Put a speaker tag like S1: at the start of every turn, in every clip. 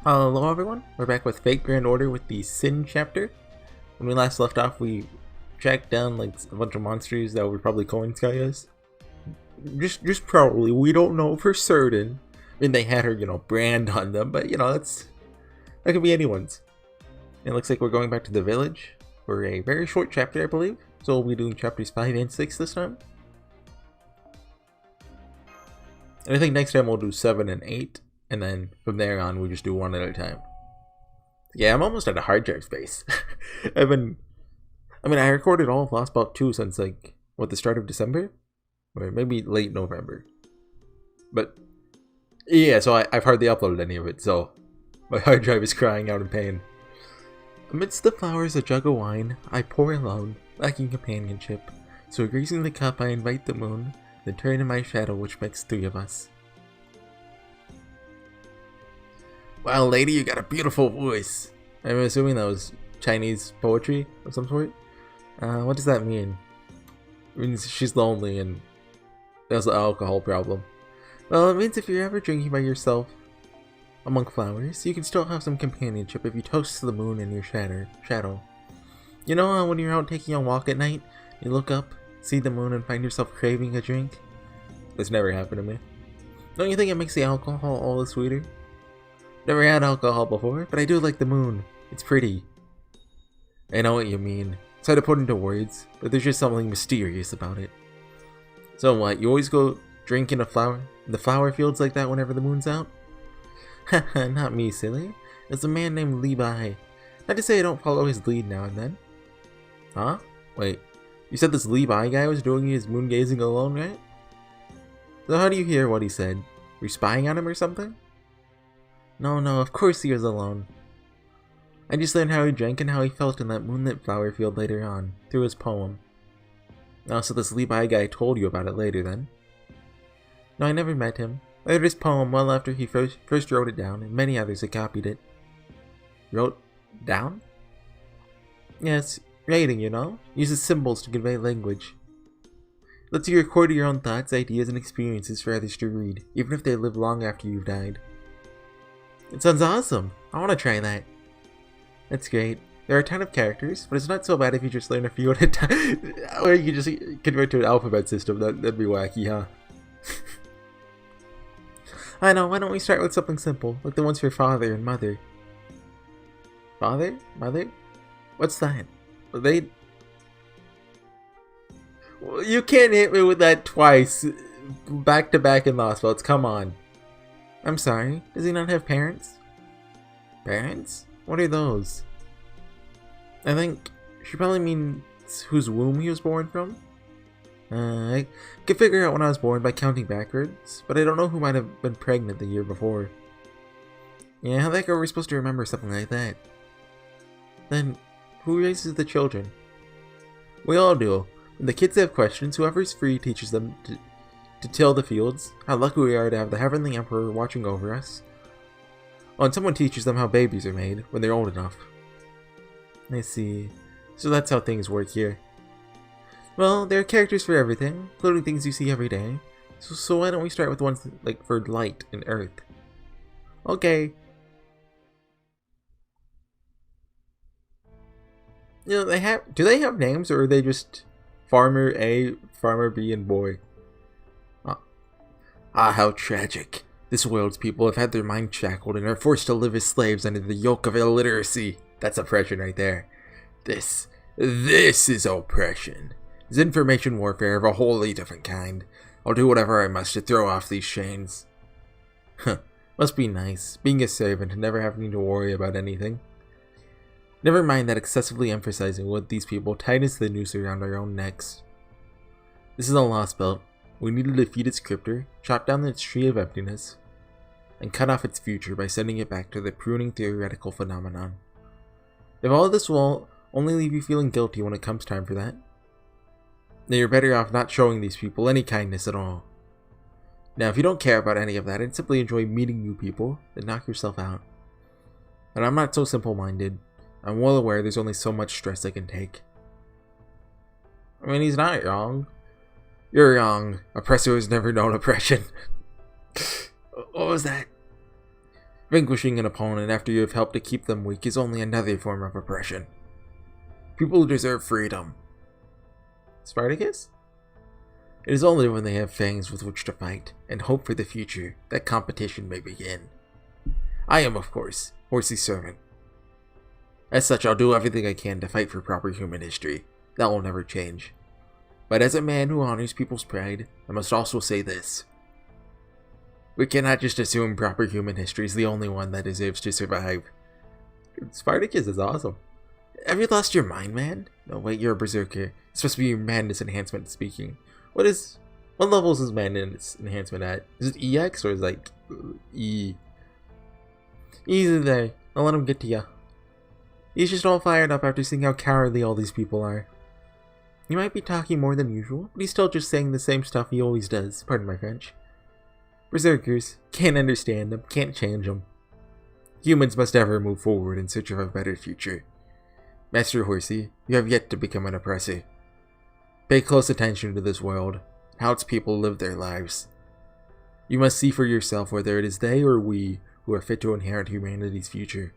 S1: Hello everyone, we're back with Fate Grand Order with the Sin chapter. When we last left off, we tracked down like a bunch of monsters that were probably coin skiers. Just probably, we don't know for certain. I mean, they had her, brand on them, but that could be anyone's. It looks like we're going back to the village for a very short chapter, I believe. So we'll be doing chapters 5 and 6 this time. And I think next time we'll do 7 and 8. And then from there on, we just do one at a time. Yeah, I'm almost at a hard drive space. I recorded all of Lost Bout 2 since the start of December? Or maybe late November. But, yeah, so I've hardly uploaded any of it, so my hard drive is crying out in pain. Amidst the flowers a jug of wine, I pour alone, lacking companionship. So raising the cup I invite the moon, then turn in my shadow which makes 3 of us. Wow, lady, you got a beautiful voice. I'm assuming that was Chinese poetry of some sort. What does that mean? It means she's lonely and there's an alcohol problem. Well, it means if you're ever drinking by yourself among flowers, you can still have some companionship if you toast the moon in your shadow. You know how when you're out taking a walk at night, you look up, see the moon, and find yourself craving a drink? This never happened to me. Don't you think it makes the alcohol all the sweeter? Never had alcohol before, but I do like the moon. It's pretty. I know what you mean. It's hard to put into words, but there's just something mysterious about it. So what, you always go drink in the flower fields like that whenever the moon's out? Haha, not me, silly. It's a man named Levi. Not to say I don't follow his lead now and then. Huh? Wait, you said this Levi guy was doing his moon gazing alone, right? So how do you hear what he said? Were you spying on him or something? No, of course he was alone. I just learned how he drank and how he felt in that moonlit flower field later on, through his poem. Oh, so this Levi guy told you about it later then? No, I never met him. I read his poem well after he first wrote it down, and many others had copied it. Wrote down? Yes, writing, uses symbols to convey language. Lets you record your own thoughts, ideas, and experiences for others to read, even if they live long after you've died. It sounds awesome! I want to try that. That's great. There are a ton of characters, but it's not so bad if you just learn a few at a time. Or you can just convert to an alphabet system. That'd be wacky, huh? I know, why don't we start with something simple, like the ones for father and mother? Father? Mother? What's that? Well, you can't hit me with that twice. Back to back in Lost Belts, come on. I'm sorry, does he not have parents? Parents? What are those? I think she probably means whose womb he was born from. I could figure out when I was born by counting backwards, but I don't know who might have been pregnant the year before. Yeah, how the heck are we supposed to remember something like that? Then, who raises the children? We all do. When the kids have questions, whoever's free teaches them to till the fields. How lucky we are to have the Heavenly Emperor watching over us. Oh, and someone teaches them how babies are made when they're old enough. I see. So that's how things work here. Well, there are characters for everything, including things you see every day. So why don't we start with ones like for light and earth? Okay. Do they have names, or are they just Farmer A, Farmer B, and Boy? Ah, how tragic. This world's people have had their minds shackled and are forced to live as slaves under the yoke of illiteracy. That's oppression right there. This is oppression. It's information warfare of a wholly different kind. I'll do whatever I must to throw off these chains. Huh, must be nice, being a servant and never having to worry about anything. Never mind that excessively emphasizing what these people tightens the noose around our own necks. This is a Lost Belt. We need to defeat its cryptor, chop down its tree of emptiness, and cut off its future by sending it back to the pruning theoretical phenomenon. If all of this will only leave you feeling guilty when it comes time for that, then you're better off not showing these people any kindness at all. Now, if you don't care about any of that and simply enjoy meeting new people, then knock yourself out. And I'm not so simple-minded. I'm well aware there's only so much stress I can take. I mean, he's not wrong. You're wrong. Oppressor has never known oppression. What was that? Vanquishing an opponent after you have helped to keep them weak is only another form of oppression. People deserve freedom. Spartacus? It is only when they have fangs with which to fight and hope for the future that competition may begin. I am, of course, Horsey's servant. As such, I'll do everything I can to fight for proper human history. That will never change. But as a man who honors people's pride, I must also say this. We cannot just assume proper human history is the only one that deserves to survive. Dude, Spartacus is awesome. Have you lost your mind, man? No, wait, you're a berserker. It's supposed to be your madness enhancement speaking. What level is his madness enhancement at? Is it EX or is it like E? Easy there. I'll let him get to ya. He's just all fired up after seeing how cowardly all these people are. He might be talking more than usual, but he's still just saying the same stuff he always does. Pardon my French. Berserkers can't understand them, can't change them. Humans must ever move forward in search of a better future. Master Horsey, you have yet to become an oppressor. Pay close attention to this world, how its people live their lives. You must see for yourself whether it is they or we who are fit to inherit humanity's future.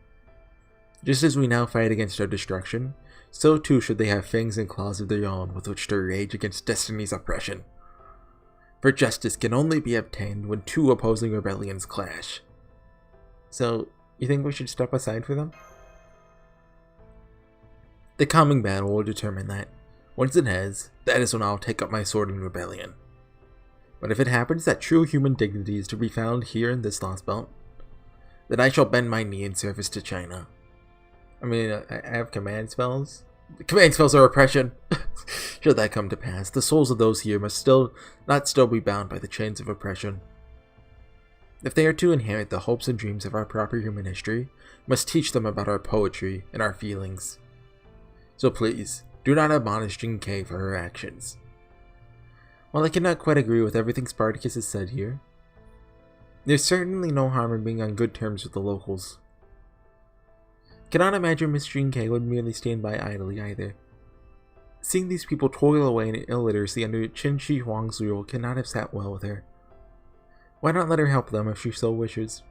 S1: Just as we now fight against our destruction, so too should they have fangs and claws of their own with which to rage against destiny's oppression. For justice can only be obtained when two opposing rebellions clash. So, you think we should step aside for them? The coming battle will determine that. Once it has, that is when I'll take up my sword in rebellion. But if it happens that true human dignity is to be found here in this lost belt, then I shall bend my knee in service to China. I mean, I have command spells. Command spells are oppression. Should that come to pass, the souls of those here must not still be bound by the chains of oppression. If they are to inherit the hopes and dreams of our proper human history, we must teach them about our poetry and our feelings. So please, do not admonish Jin-Kei for her actions. While I cannot quite agree with everything Spartacus has said here, there's certainly no harm in being on good terms with the locals. Cannot imagine Miss Jin-Kei would merely stand by idly either. Seeing these people toil away in illiteracy under Qin Shi Huang's rule cannot have sat well with her. Why not let her help them if she so wishes?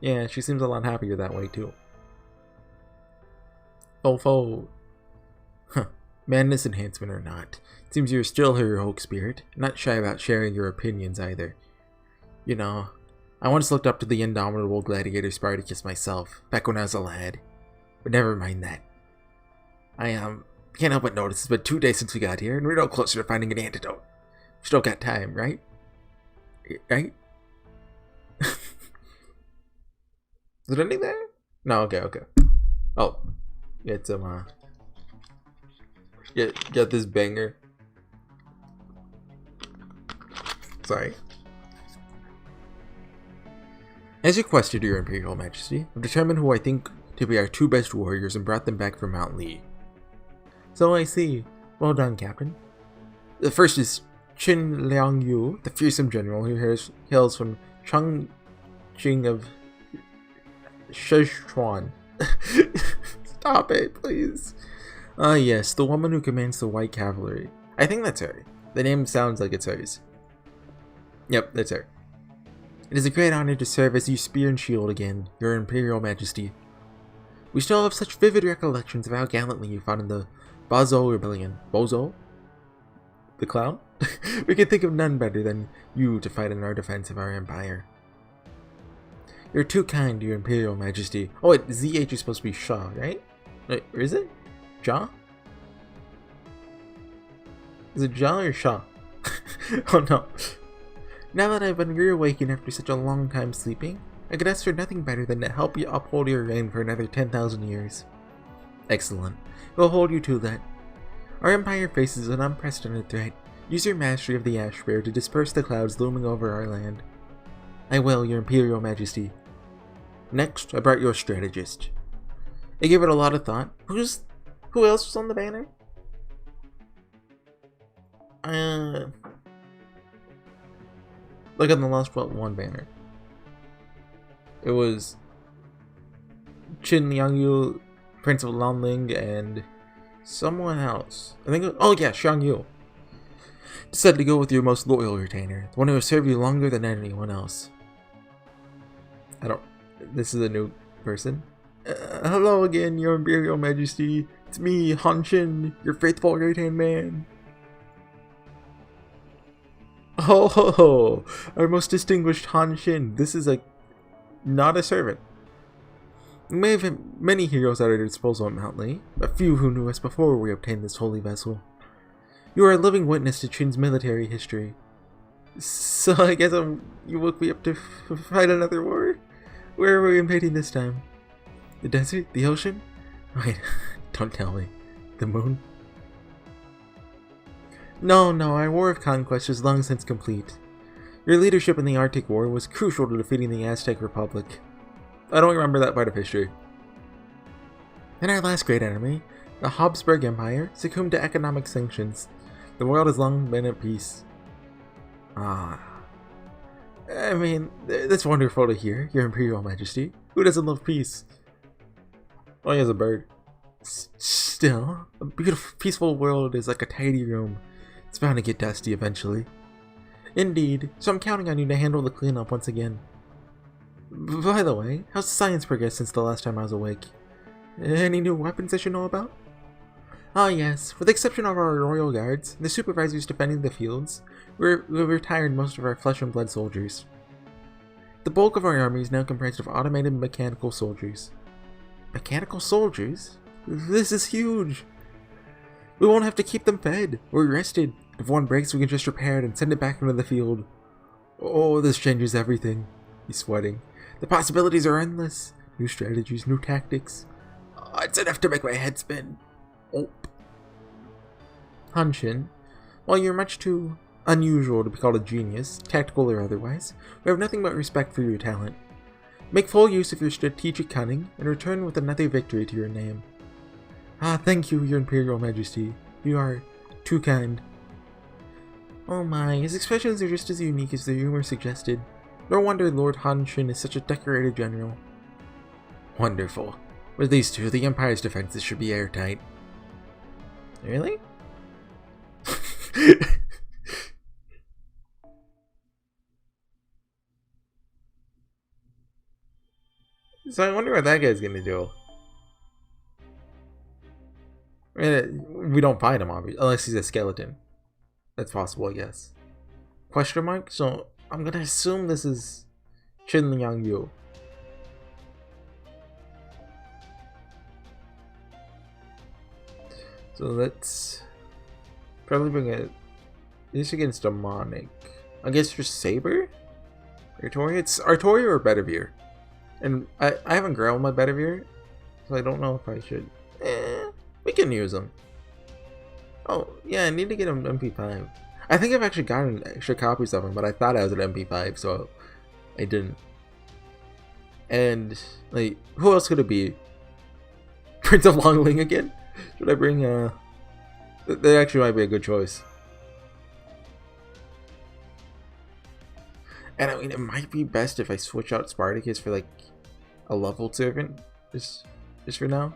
S1: Yeah, she seems a lot happier that way too. Oh, huh. Madness enhancement or not, it seems you're still her heroic spirit, not shy about sharing your opinions either. You know, I once looked up to the indomitable gladiator Spartacus myself, back when I was a lad. But never mind that. I can't help but notice it's been 2 days since we got here, and we're no closer to finding an antidote. Still got time, right? Right? Is it ending there? No, okay. Oh. Get some, get this banger. Sorry. As requested, Your Imperial Majesty, I've determined who I think to be our 2 best warriors and brought them back from Mount Lee. So I see. Well done, Captain. The first is Qin Liangyu, the fearsome general who hails from Chongqing of Sichuan. Stop it, please. Yes, the woman who commands the White Cavalry. I think that's her. The name sounds like it's hers. Yep, that's her. It is a great honor to serve as your spear and shield again, Your Imperial Majesty. We still have such vivid recollections of how gallantly you fought in the Bozo Rebellion. Bozo? The clown? We can think of none better than you to fight in our defense of our empire. You're too kind, Your Imperial Majesty. Oh wait, ZH is supposed to be Shaw, right? Wait, or is it? Jaw? Is it Jaw or Shaw? Oh no. Now that I've been reawakened after such a long time sleeping, I could ask for nothing better than to help you uphold your reign for another 10,000 years. Excellent. We'll hold you to that. Our empire faces an unprecedented threat. Use your mastery of the Ash Bear to disperse the clouds looming over our land. I will, Your Imperial Majesty. Next, I brought your strategist. I gave it a lot of thought. Who else was on the banner? Look at the Lost Belt 1 banner. It was Qin Liangyu, Prince of Lanling, and someone else. I think it was, oh yeah, Xiang Yu. Decided to go with your most loyal retainer, the one who has served you longer than anyone else. I don't... This is a new person. Hello again, your Imperial Majesty. It's me, Han Shin, your faithful right-hand man. Oh, ho, ho. Our most distinguished Han Shin. This is not a servant. We may have had many heroes at our disposal at Mount Lee, but few who knew us before we obtained this holy vessel. You are a living witness to Qin's military history. So I guess you woke me up to fight another war? Where are we invading this time? The desert? The ocean? Wait, don't tell me. The moon? No, our war of conquest is long since complete. Your leadership in the Arctic War was crucial to defeating the Aztec Republic. I don't remember that part of history. And our last great enemy, the Habsburg Empire, succumbed to economic sanctions. The world has long been at peace. I mean, that's wonderful to hear, Your Imperial Majesty. Who doesn't love peace? Oh, he has a bird. Still, a beautiful, peaceful world is like a tidy room. It's bound to get dusty eventually. Indeed, so I'm counting on you to handle the cleanup once again. By the way, how's science progressed since the last time I was awake? Any new weapons I should know about? Ah yes, with the exception of our royal guards, and the supervisors defending the fields, we've retired most of our flesh and blood soldiers. The bulk of our army is now comprised of automated mechanical soldiers. Mechanical soldiers? This is huge! We won't have to keep them fed or rested. If one breaks, we can just repair it and send it back into the field. Oh, this changes everything. He's sweating. The possibilities are endless. New strategies, new tactics. Oh, it's enough to make my head spin. Oh. Han Shin, while you're much too unusual to be called a genius, tactical or otherwise, we have nothing but respect for your talent. Make full use of your strategic cunning and return with another victory to your name. Ah, thank you, Your Imperial Majesty. You are too kind. Oh my, his expressions are just as unique as the rumor suggested. No wonder Lord Han Shin is such a decorated general. Wonderful. With these two, the Empire's defenses should be airtight. Really? So I wonder what that guy's gonna do. I mean, we don't fight him, obviously, unless he's a skeleton. That's possible, I guess. Question mark? So I'm gonna assume this is HorseyEatYou. So let's probably bring it. This against demonic. I guess for Saber? Artoria? It's Artoria or Bedivere. And I haven't grown my Bedivere, so I don't know if I should. We can use them. Oh, yeah, I need to get him MP5. I think I've actually gotten extra copies of him, but I thought I was an MP5, so I didn't. And, like, who else could it be? Prince of Longling again? Should I bring, that actually might be a good choice. And I mean, it might be best if I switch out Spartacus for, like, a leveled servant, just for now.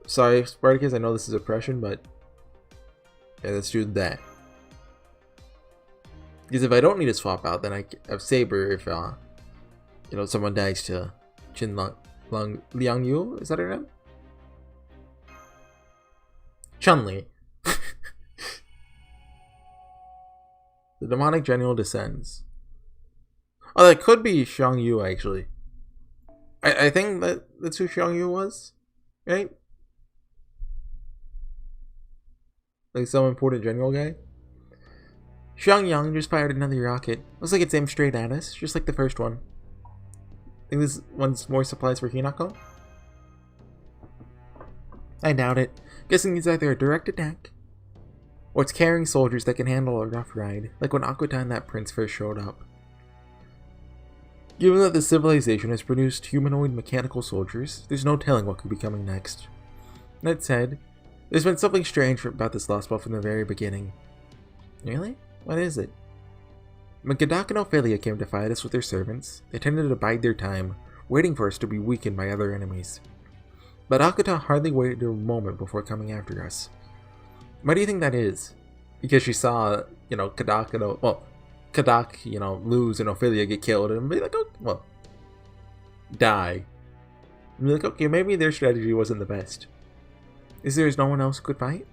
S1: Sorry, Spartacus, I know this is oppression, but yeah, let's do that. Because if I don't need to swap out, then I have Saber if, you know, someone dies to Liangyu, is that her name? Chun-Li. The demonic general descends. Oh, that could be Xiangyu, actually. I think that's who Xiangyu was, right? Like some important general guy. Xiangyang just fired another rocket. Looks like it's aimed straight at us, just like the first one. Think this one's more supplies for Hinako? I doubt it. Guessing it's either a direct attack, or it's carrying soldiers that can handle a rough ride, like when Akuta and that prince first showed up. Given that the civilization has produced humanoid mechanical soldiers, there's no telling what could be coming next. That said, there's been something strange about this lost ball from the very beginning. Really? What is it? When Gadak and Ophelia came to fight us with their servants, they tended to bide their time, waiting for us to be weakened by other enemies. But Akuta hardly waited a moment before coming after us. Why do you think that is? Because she saw, you know, Gadak, you know, lose and Ophelia get killed, and be like, oh, well, die. And be like, okay, maybe their strategy wasn't the best. Is there no one else who could fight?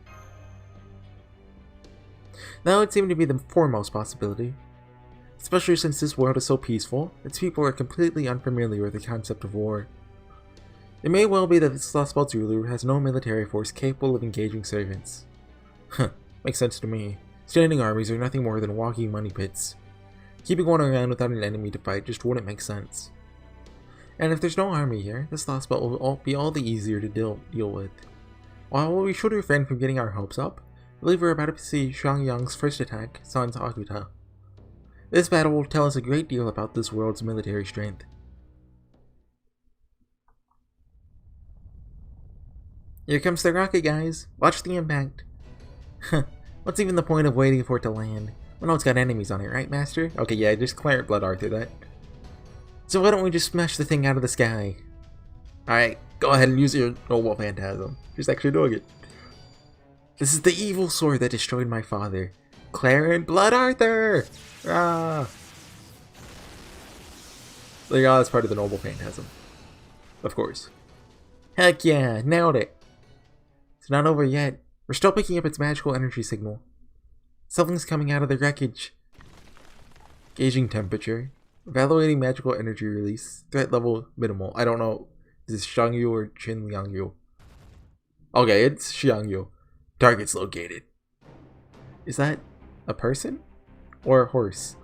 S1: That would seem to be the foremost possibility. Especially since this world is so peaceful, its people are completely unfamiliar with the concept of war. It may well be that this Lost Spell's ruler has no military force capable of engaging servants. Huh, makes sense to me. Standing armies are nothing more than walking money pits. Keeping one around without an enemy to fight just wouldn't make sense. And if there's no army here, this Lost Spell will be all the easier to deal with. While we should refrain from getting our hopes up, I believe we're about to see Xiangyang's first attack, Sans Akuta. This battle will tell us a great deal about this world's military strength. Here comes the rocket, guys. Watch the impact. What's even the point of waiting for it to land? We know it's got enemies on it, right, Master? Okay, yeah, just clear Blood Arthur that. So why don't we just smash the thing out of the sky? Alright, go ahead and use your noble phantasm. Just actually doing it. This is the evil sword that destroyed my father. Clarent Blood Arthur! Ah! So yeah, that's part of the noble phantasm. Of course. Heck yeah, nailed it! It's not over yet. We're still picking up its magical energy signal. Something's coming out of the wreckage. Gauging temperature. Evaluating magical energy release. Threat level minimal. I don't know. Is this Xiangyu or Qinliangyu? Okay, it's Xiangyu. Target's located. Is that a person? Or a horse?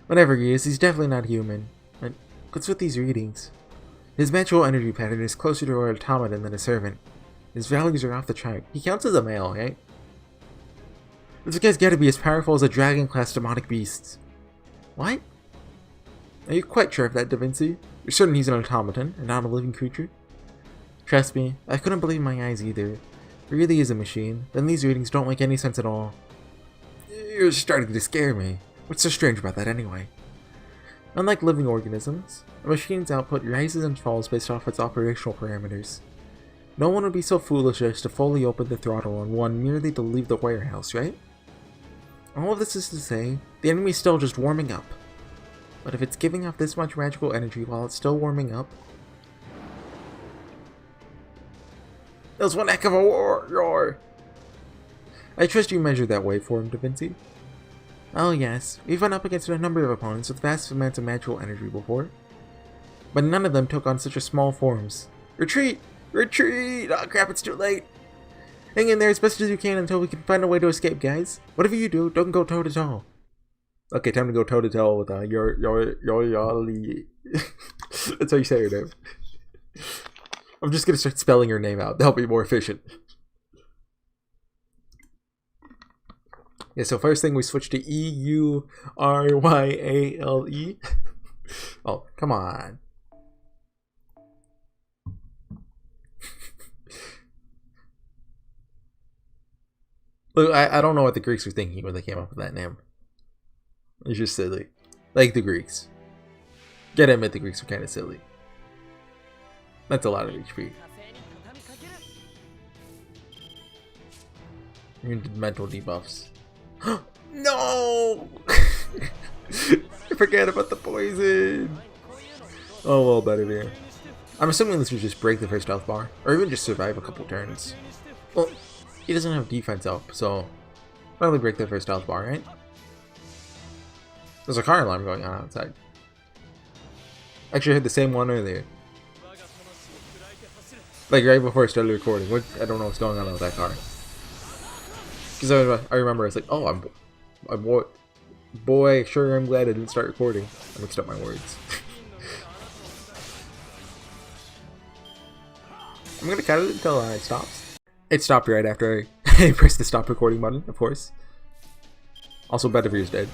S1: Whatever he is, he's definitely not human. But what's with these readings? His magical energy pattern is closer to an automaton than a servant. His values are off the chart. He counts as a male, right? This guy's gotta be as powerful as a dragon-class demonic beast. What? Are you quite sure of that, Da Vinci? You're certain he's an automaton, and not a living creature? Trust me, I couldn't believe my eyes either. If he really is a machine, then these readings don't make any sense at all. You're starting to scare me. What's so strange about that anyway? Unlike living organisms, a machine's output rises and falls based off its operational parameters. No one would be so foolish as to fully open the throttle on one merely to leave the warehouse, right? All of this is to say, the enemy's still just warming up. But if it's giving off this much magical energy while it's still warming up... That was one heck of a roar! I trust you measured that waveform, Da Vinci. Oh yes, we've run up against a number of opponents with vast amounts of magical energy before. But none of them took on such a small forms. Retreat! Retreat! Oh crap, it's too late! Hang in there as best as you can until we can find a way to escape, guys. Whatever you do, don't go toe-to-toe. Okay, time to go toe-to-toe with Yoli. That's how you say your name. I'm just gonna start spelling your name out. That'll be more efficient. Yeah, so first thing we switch to Euryale. Oh, come on. Look, I don't know what the Greeks were thinking when they came up with that name. It's just silly. Like the Greeks. Gotta admit the Greeks are kind of silly. That's a lot of HP. You're into mental debuffs. No! I forgot about the poison! Oh, well, better there. I'm assuming this would just break the first health bar, or even just survive a couple turns. Well, he doesn't have defense up, so probably break the first health bar, right? There's a car alarm going on outside. Actually, I heard the same one earlier. Like right before I started recording. I don't know what's going on with that car. Because I remember I was like, oh, boy, sure I'm glad I didn't start recording. I mixed up my words. I'm gonna cut it until it stops. It stopped right after I pressed the stop recording button, of course. Also, Bedivere dead.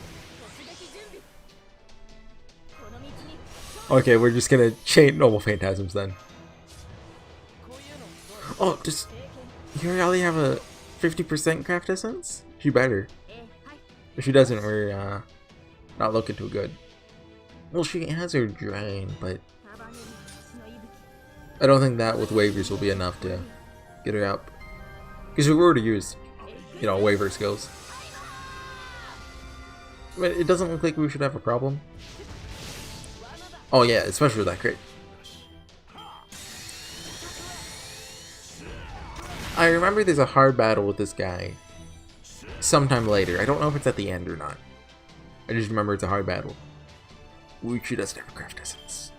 S1: Okay, we're just gonna chain normal phantasms then. Oh, does Euryale have a 50% craft essence? She better. If she doesn't, we're not looking too good. Well, she has her drain, but I don't think that with waivers will be enough to get her up. Because we've already used, you know, waiver skills. But it doesn't look like we should have a problem. Oh yeah, especially with that crit. I remember there's a hard battle with this guy sometime later. I don't know if it's at the end or not. I just remember it's a hard battle. Uchi doesn't have a craft essence.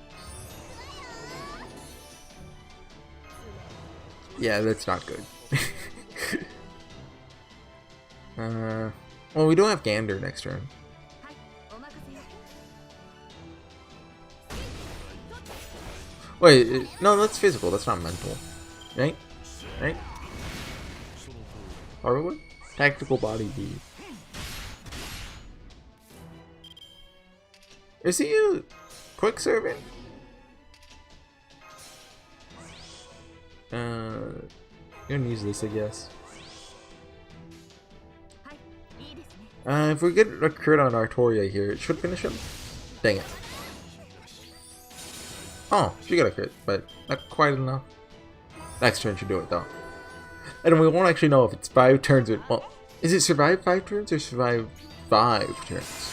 S1: Yeah, that's not good. Well, we don't have Gander next turn. Wait, no, that's physical. That's not mental. Right? Right? Horror? Tactical body beat. Is he a quick servant? You're gonna use this, I guess. If we get a crit on Artoria here, it should finish him. Dang it. Oh, she got a crit, but not quite enough. Next turn should do it, though. And we won't actually know if it's 5 turns or... Well, is it survive 5 turns or survive 5 turns?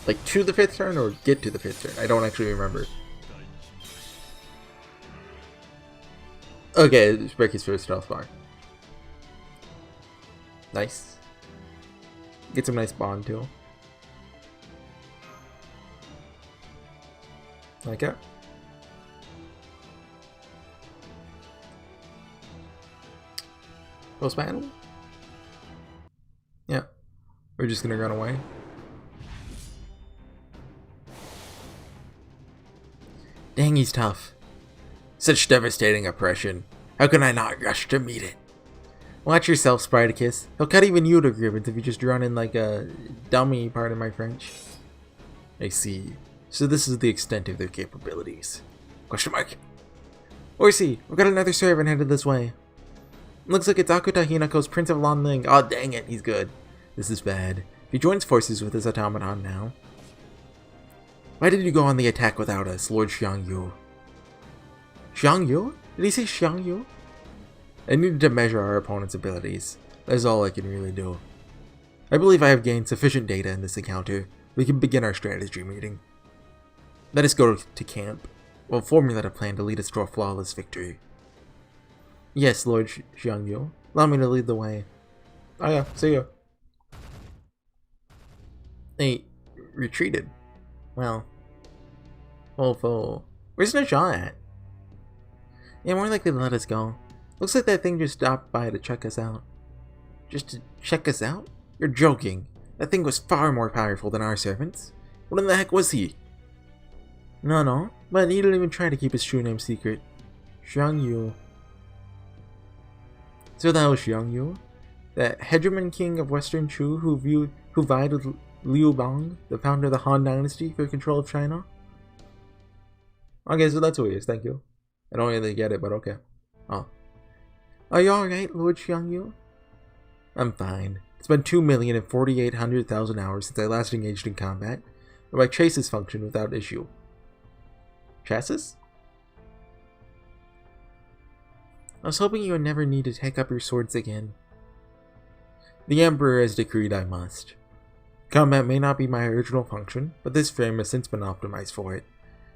S1: Like, to the 5th turn or get to the 5th turn? I don't actually remember. Okay, let's break his first health bar. Nice. Get some nice bond too. Like that. Post battle? Yeah. We're just gonna run away. Dang, he's tough. Such devastating oppression. How can I not rush to meet it? Watch yourself, Spartacus. He'll cut even you to grievance if you just run in like a dummy, pardon my French. I see. So this is the extent of their capabilities. Question mark. Horsey, we've got another servant headed this way. Looks like it's Akuta Hinako's Prince of Lanling. Oh, dang it, he's good. This is bad. If he joins forces with his automaton now. Why did you go on the attack without us, Lord Xiangyu? Xiangyu? Did he say Xiangyu? I needed to measure our opponent's abilities. That's all I can really do. I believe I have gained sufficient data in this encounter. We can begin our strategy meeting. Let us go to camp. We'll formulate a plan to lead us to a flawless victory. Yes, Lord Xiangyu. Allow me to lead the way. Oh yeah, see ya. They retreated. Well. Where's Najah at? Yeah, more likely to let us go. Looks like that thing just stopped by to check us out. Just to check us out? You're joking. That thing was far more powerful than our servants. What in the heck was he? No, but he didn't even try to keep his true name secret. Xiangyu. So that was Xiangyu? That hegemon king of Western Chu who vied with Liu Bang, the founder of the Han Dynasty, for control of China? Okay, so that's who he is, thank you. I don't really get it, but okay. Oh. Are you alright, Lord Xiangyu? I'm fine. It's been 2,048,000 hours since I last engaged in combat, but my chases function without issue. Chassis? I was hoping you would never need to take up your swords again. The Emperor has decreed I must. Combat may not be my original function, but this frame has since been optimized for it.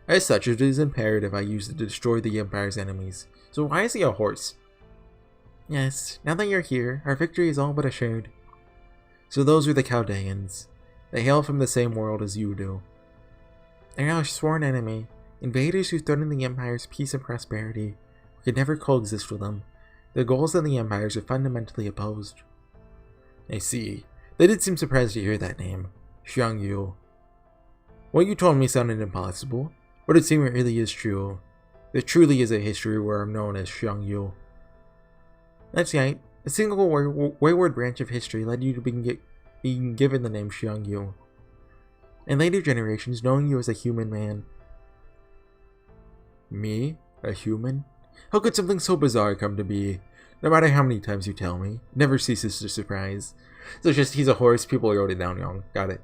S1: As such, it is imperative I use it to destroy the Empire's enemies. So why is he a horse? Yes, now that you're here, our victory is all but assured. So those are the Chaldeans. They hail from the same world as you do. They're our sworn enemy, invaders who threaten the Empire's peace and prosperity. We could never coexist with them. Their goals and the Empire's are fundamentally opposed. I see. They did seem surprised to hear that name. Xiangyu. What you told me sounded impossible, but it seems it really is true. There truly is a history where I'm known as Xiangyu. That's right. A single wayward branch of history led you to being given the name Xiangyu. In later generations, knowing you as a human man. Me? A human? How could something so bizarre come to be? No matter how many times you tell me, it never ceases to surprise. So it's just, he's a horse, people wrote it down young. Got it.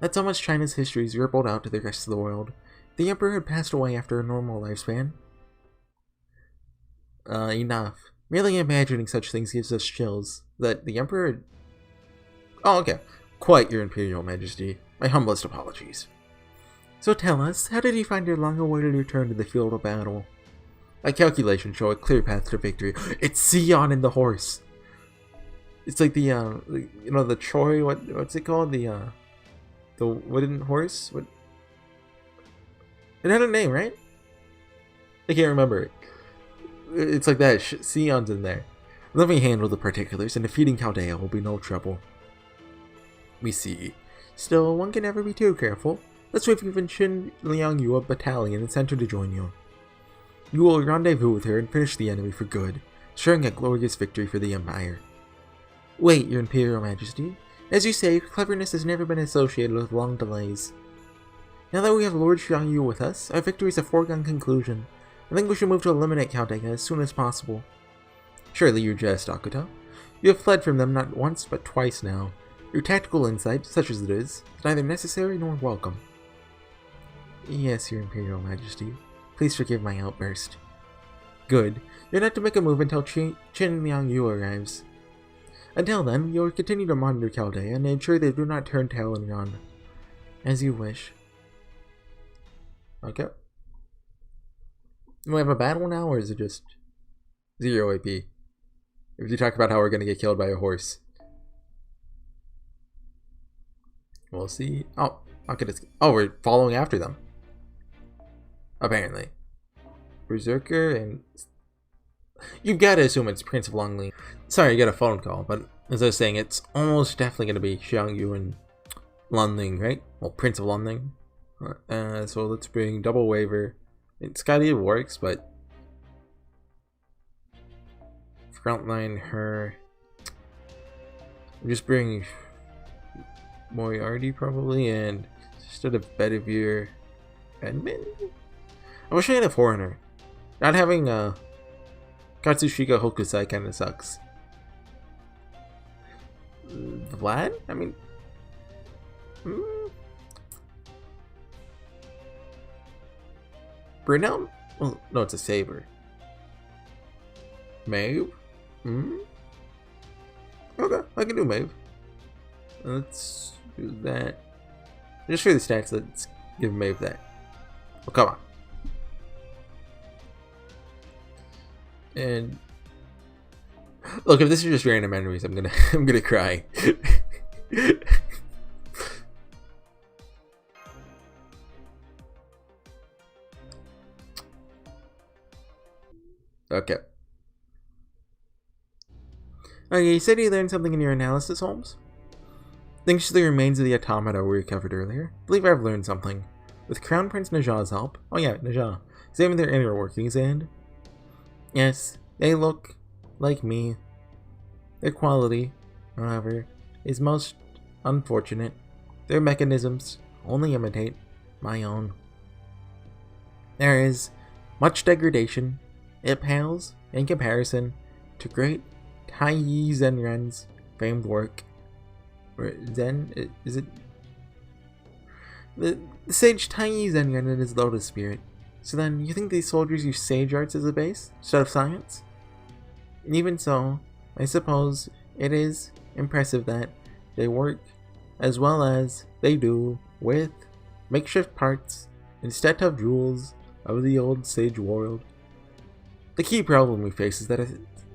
S1: That's how much China's history is rippled out to the rest of the world. The Emperor had passed away after a normal lifespan. Enough. Merely imagining such things gives us chills. That the Emperor... Oh, okay. Quite, Your Imperial Majesty. My humblest apologies. So tell us, how did you find your long-awaited return to the field of battle? My calculations show a clear path to victory. It's Sion and the horse. It's like the the Troy. What's it called? The wooden horse. What? It had a name, right? I can't remember it. It's like that. Sion's in there. Let me handle the particulars, and defeating Chaldea will be no trouble. We see. Still, one can never be too careful. Let's wait for HorseyEatYou, a battalion, and send her to join you. You will rendezvous with her and finish the enemy for good, ensuring a glorious victory for the Empire. Wait, Your Imperial Majesty. As you say, cleverness has never been associated with long delays. Now that we have Lord HorseyEatYou with us, our victory is a foregone conclusion. I think we should move to eliminate Chaldea as soon as possible. Surely you jest, Akuto. You have fled from them not once but twice now. Your tactical insight, such as it is neither necessary nor welcome. Yes, Your Imperial Majesty. Please forgive my outburst. Good. You're not to make a move until HorseyEatYou arrives. Until then, you'll continue to monitor Chaldea and ensure they do not turn tail and run. As you wish. Okay. Do we have a battle now, or is it just 0 AP? If you talk about how we're gonna get killed by a horse. We'll see. Oh, okay. Oh, we're following after them. Apparently. Berserker and... You've got to assume it's Prince of Longling. Sorry, you got a phone call, but as I was saying, it's almost definitely going to be HorseyEatYou and Longling, right? Well, Prince of Longling. So let's bring Double Waver. Scotty works, but... Frontline her. Just bring Moriarty probably, and instead of Bedivere, Edmund? I wish I had a foreigner. Not having Katsushika Hokusai kind of sucks. Vlad? I mean... Brunel? Well, no, it's a saber. Maeve? Okay, I can do Maeve. Let's do that. Just for the stats, let's give Maeve that. Oh, come on. And look, if this is just random enemies, I'm gonna cry. Okay. Okay, you said you learned something in your analysis, Holmes? Thanks to the remains of the automata we recovered earlier, I believe I've learned something. With Crown Prince Najah's help, oh yeah, Najah, examine their inner workings and... Yes, they look like me. Their quality, however, is most unfortunate. Their mechanisms only imitate my own. There is much degradation. It pales, in comparison, to great Taiyi Zenren's famed work. Or Zen? Is it? The sage Taiyi Zenren and his lotus spirit. So then, you think these soldiers use sage arts as a base, instead of science? Even so, I suppose it is impressive that they work as well as they do with makeshift parts instead of jewels of the old sage world. The key problem we face is that a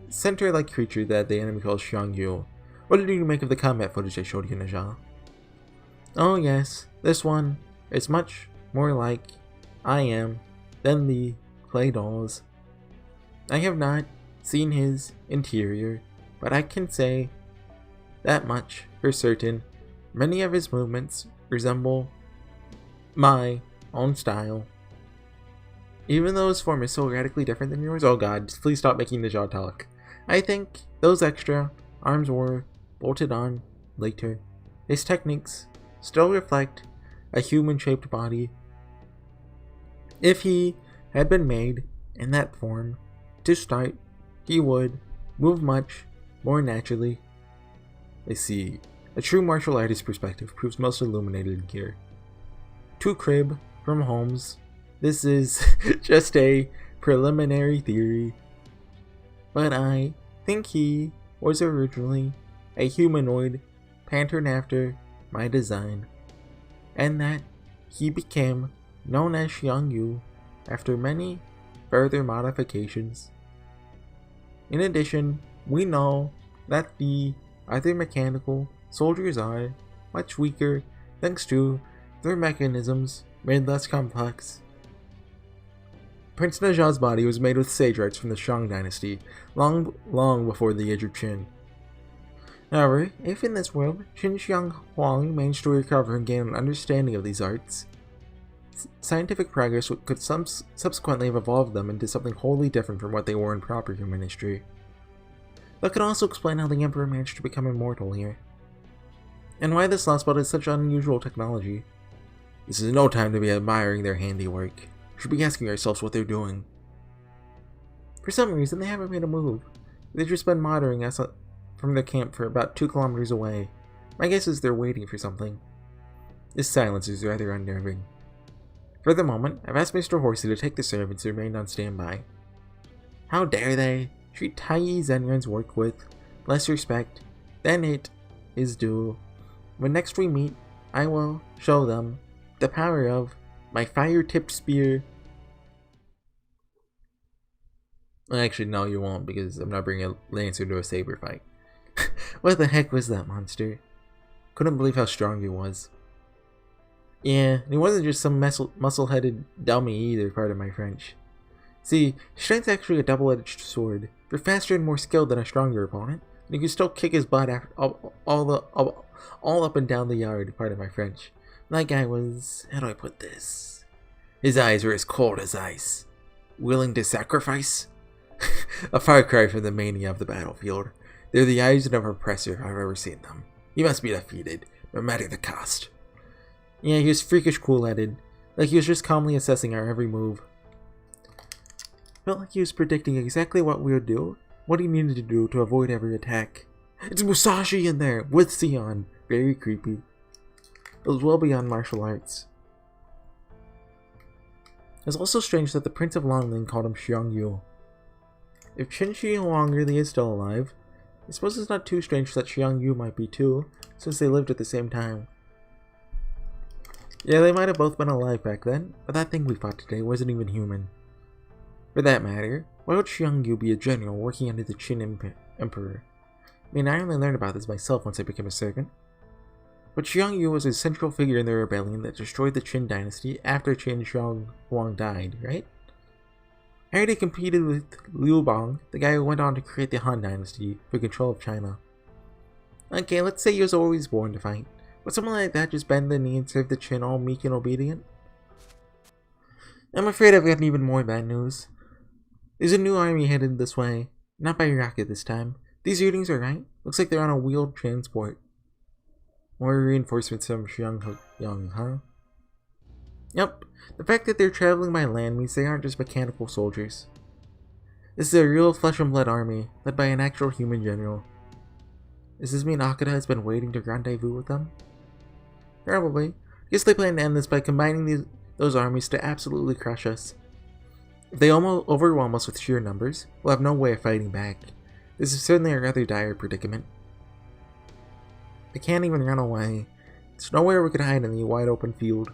S1: centaur-like creature that the enemy calls HorseyEatYou. What did you make of the combat footage I showed you, Najah? Oh yes, this one is much more like I am than the clay dolls. I have not seen his interior, but I can say that much for certain. Many of his movements resemble my own style. Even though his form is so radically different than yours, oh god, please stop making the jaw talk. I think those extra arms were bolted on later. His techniques still reflect a human-shaped body. If he had been made in that form to start, he would move much more naturally. I see. A true martial artist perspective proves most illuminated here. To crib from Holmes, this is just a preliminary theory, but I think he was originally a humanoid patterned after my design, and that he became known as HorseyEatYou, after many further modifications. In addition, we know that the other mechanical soldiers are much weaker thanks to their mechanisms made less complex. Prince Naja's body was made with sage rites from the Shang dynasty, long before the age of Qin. However, if in this world Qin Shi Huang managed to recover and gain an understanding of these arts, scientific progress could subsequently have evolved them into something wholly different from what they were in proper human history. That could also explain how the Emperor managed to become immortal here, and why this last belt is such unusual technology. This is no time to be admiring their handiwork. We should be asking ourselves what they're doing. For some reason, they haven't made a move. They've just been monitoring us from their camp for about 2 kilometers away. My guess is they're waiting for something. This silence is rather unnerving. For the moment, I've asked Mr. Horsey to take the servants who remained on standby. How dare they treat tiny Zenyans work with less respect than it is due. When next we meet, I will show them the power of my fire-tipped spear. Actually, no, you won't, because I'm not bringing a lancer to a saber fight. What the heck was that monster? Couldn't believe how strong he was. Yeah, he wasn't just some muscle-headed dummy either, pardon my French. See, strength's actually a double-edged sword. If you're faster and more skilled than a stronger opponent, and you can still kick his butt after, all up and down the yard, pardon my French. That guy was, how do I put this? His eyes were as cold as ice. Willing to sacrifice? A far cry from the mania of the battlefield. They're the eyes of an oppressor if I've ever seen them. He must be defeated, no matter the cost. Yeah, he was freakish cool-headed, like he was just calmly assessing our every move. Felt like he was predicting exactly what we would do, what he needed to do to avoid every attack. It's Musashi in there, with Sion. Very creepy. It was well beyond martial arts. It's also strange that the Prince of Longling called him HorseyEatYou. If Qin Shi Huang really is still alive, I suppose it's not too strange that HorseyEatYou might be too, since they lived at the same time. Yeah, they might have both been alive back then, but that thing we fought today wasn't even human. For that matter, why would HorseyEatYou be a general working under the Qin Emperor? I mean, I only learned about this myself once I became a servant. But HorseyEatYou was a central figure in the rebellion that destroyed the Qin dynasty after Qin Shi Huang died, right? I heard he competed with Liu Bang, the guy who went on to create the Han dynasty for control of China. Okay, let's say he was always born to fight. Would someone like that just bend the knee and serve the Qin all meek and obedient? I'm afraid I've got even more bad news. There's a new army headed this way. Not by rocket this time. These readings are right. Looks like they're on a wheeled transport. More reinforcements from HorseyEatYou, huh? Yep. The fact that they're traveling by land means they aren't just mechanical soldiers. This is a real flesh and blood army, led by an actual human general. Does this mean Akata has been waiting to rendezvous with them? Probably. I guess they plan to end this by combining those armies to absolutely crush us. If they almost overwhelm us with sheer numbers, we'll have no way of fighting back. This is certainly a rather dire predicament. They can't even run away. There's nowhere we could hide in the wide open field.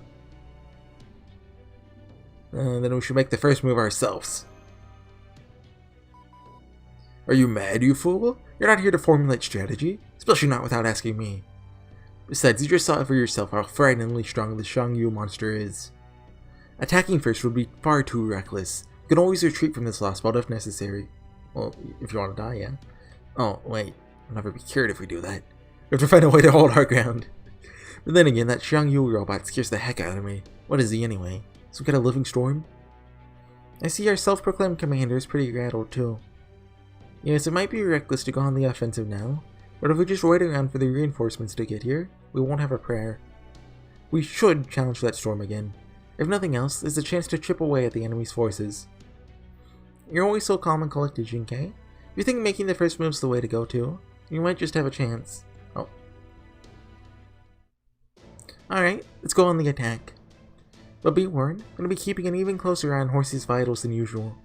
S1: Then we should make the first move ourselves. Are you mad, you fool? You're not here to formulate strategy, especially not without asking me. Besides, you just saw it for yourself how frighteningly strong the HorseyEatYou monster is. Attacking first would be far too reckless. You can always retreat from this last spot if necessary. Well, if you want to die, yeah. Oh, wait. I'll never be cured if we do that. We have to find a way to hold our ground. But then again, that HorseyEatYou robot scares the heck out of me. What is he anyway? Some kind of living storm? I see our self-proclaimed commander is pretty rattled too. Yes, it might be reckless to go on the offensive now, but if we just wait around for the reinforcements to get here, we won't have a prayer. We should challenge that storm again. If nothing else, there's a chance to chip away at the enemy's forces. You're always so calm and collected, Jinkei. If you think making the first move's the way to go too, you might just have a chance. Oh. Alright, let's go on the attack. But be warned, I'm going to be keeping an even closer eye on Horsey's vitals than usual.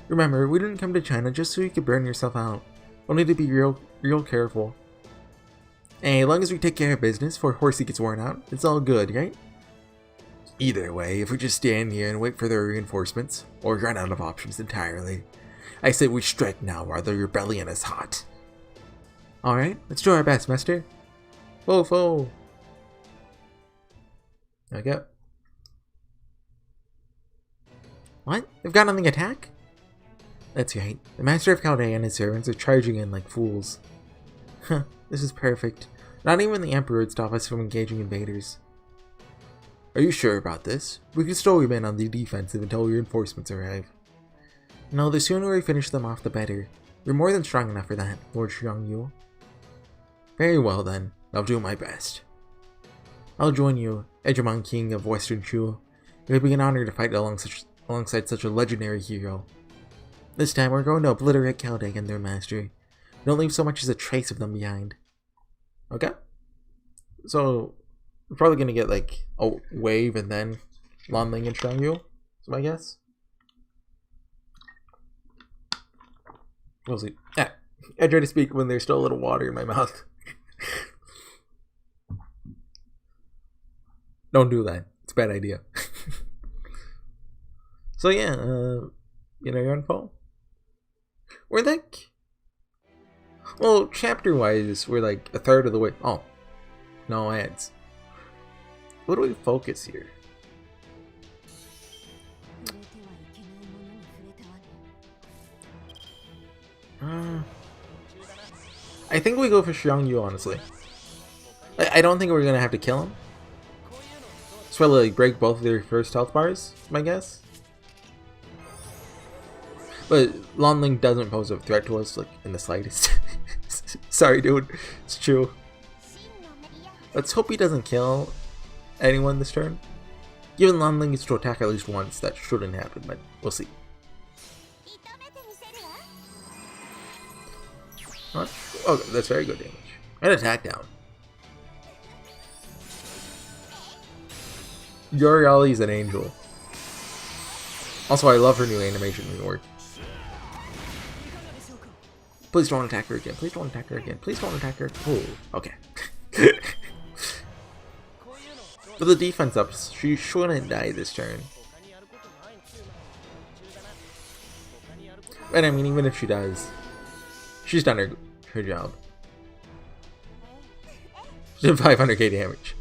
S1: Remember, we didn't come to China just so you could burn yourself out. We'll need to be real careful. Hey, as long as we take care of business before Horsey gets worn out, it's all good, right? Either way, if we just stand here and wait for their reinforcements, or run out of options entirely, I say we strike now while the rebellion is hot. Alright, let's do our best, master. Whoa, whoa. Okay. What? They've got nothing to attack? That's right. The Master of Chaldea and his servants are charging in like fools. Huh, this is perfect. Not even the Emperor would stop us from engaging invaders. Are you sure about this? We can still remain on the defensive until reinforcements arrive. No, the sooner we finish them off, the better. We're more than strong enough for that, Lord HorseyEatYou. Very well then, I'll do my best. I'll join you, Hegemon King of Western Shu. It would be an honor to fight alongside such a legendary hero. This time we're going to obliterate Chaldea and their master. Don't leave so much as a trace of them behind. Okay? So, we're probably going to get like a wave and then Lanling and HorseyEatYou, is my guess. We'll see. Yeah, I try to speak when there's still a little water in my mouth. Don't do that. It's a bad idea. So yeah, you're on phone. We're like, well, chapter-wise, we're like a third of the way. Oh, no ads. What do we focus here? I think we go for HorseyEatYou, honestly. I don't think we're gonna have to kill him. Just probably like break both of their first health bars, my guess. But Lanling doesn't pose a threat to us, like, in the slightest. Sorry, dude. It's true. Let's hope he doesn't kill anyone this turn. Given Lanling is to attack at least once, that shouldn't happen, but we'll see. What? Oh, that's very good damage. And attack down. Yoriali's an angel. Also, I love her new animation rework. Please don't attack her again. Please don't attack her again. Please don't attack her. Oh, okay. With the defense up, she shouldn't die this turn. And I mean, even if she does, she's done her job. She did 500k damage.